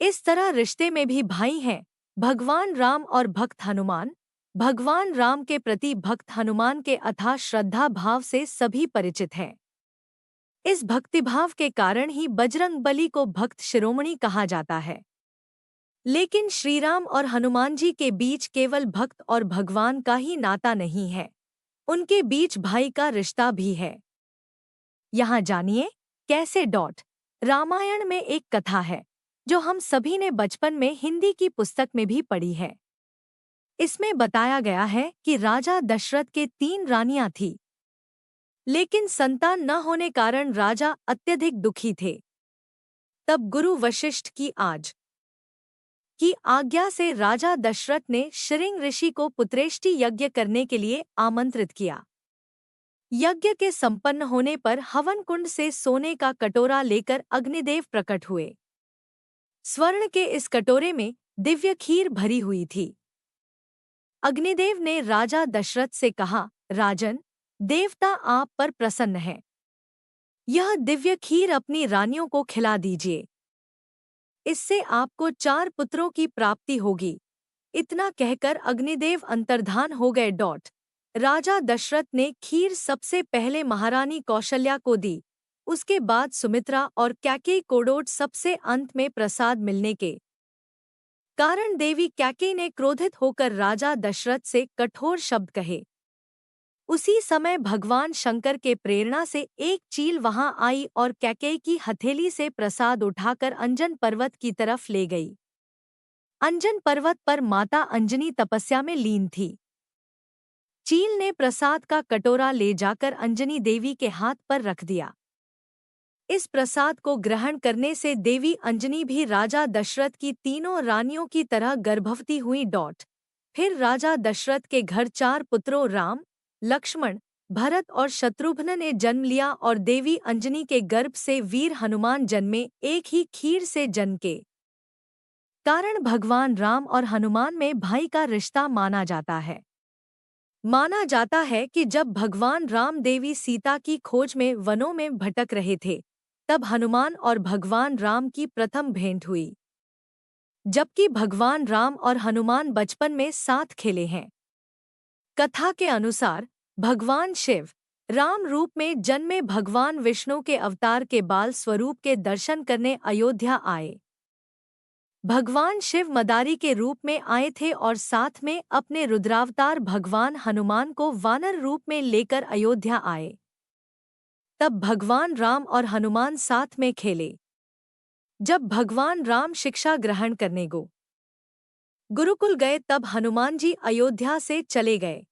इस तरह रिश्ते में भी भाई हैं भगवान राम और भक्त हनुमान। भगवान राम के प्रति भक्त हनुमान के अथाह श्रद्धा भाव से सभी परिचित हैं। इस भक्तिभाव के कारण ही बजरंगबली को भक्त शिरोमणि कहा जाता है। लेकिन श्रीराम और हनुमान जी के बीच केवल भक्त और भगवान का ही नाता नहीं है, उनके बीच भाई का रिश्ता भी है। यहाँ जानिए कैसे। रामायण में एक कथा है जो हम सभी ने बचपन में हिंदी की पुस्तक में भी पढ़ी है। इसमें बताया गया है कि राजा दशरथ के 3 रानियां थीं, लेकिन संतान न होने कारण राजा अत्यधिक दुखी थे। तब गुरु वशिष्ठ की आज्ञा से राजा दशरथ ने श्रृंग ऋषि को पुत्रेष्टि यज्ञ करने के लिए आमंत्रित किया। यज्ञ के संपन्न होने पर हवन कुंड से सोने का कटोरा लेकर अग्निदेव प्रकट हुए। स्वर्ण के इस कटोरे में दिव्य खीर भरी हुई थी। अग्निदेव ने राजा दशरथ से कहा, राजन, देवता आप पर प्रसन्न हैं। यह दिव्य खीर अपनी रानियों को खिला दीजिए, इससे आपको 4 पुत्रों की प्राप्ति होगी। इतना कहकर अग्निदेव अंतर्धान हो गए। राजा दशरथ ने खीर सबसे पहले महारानी कौशल्या को दी, उसके बाद सुमित्रा और कैकेयी को सबसे अंत में प्रसाद मिलने के कारण देवी कैकेयी ने क्रोधित होकर राजा दशरथ से कठोर शब्द कहे। उसी समय भगवान शंकर के प्रेरणा से एक चील वहां आई और कैकेयी की हथेली से प्रसाद उठाकर अंजन पर्वत की तरफ ले गई। अंजन पर्वत पर माता अंजनी तपस्या में लीन थी। चील ने प्रसाद का कटोरा ले जाकर अंजनी देवी के हाथ पर रख दिया। इस प्रसाद को ग्रहण करने से देवी अंजनी भी राजा दशरथ की तीनों रानियों की तरह गर्भवती हुई। फिर राजा दशरथ के घर 4 पुत्रों राम, लक्ष्मण, भरत और शत्रुघ्न ने जन्म लिया और देवी अंजनी के गर्भ से वीर हनुमान जन्मे। एक ही खीर से जन्म के कारण भगवान राम और हनुमान में भाई का रिश्ता माना जाता है। माना जाता है कि जब भगवान राम देवी सीता की खोज में वनों में भटक रहे थे, तब हनुमान और भगवान राम की प्रथम भेंट हुई। जबकि भगवान राम और हनुमान बचपन में साथ खेले हैं। कथा के अनुसार भगवान शिव राम रूप में जन्मे भगवान विष्णु के अवतार के बाल स्वरूप के दर्शन करने अयोध्या आए। भगवान शिव मदारी के रूप में आए थे और साथ में अपने रुद्रावतार भगवान हनुमान को वानर रूप में लेकर अयोध्या आए। तब भगवान राम और हनुमान साथ में खेले। जब भगवान राम शिक्षा ग्रहण करने गुरुकुल गए, तब हनुमान जी अयोध्या से चले गए।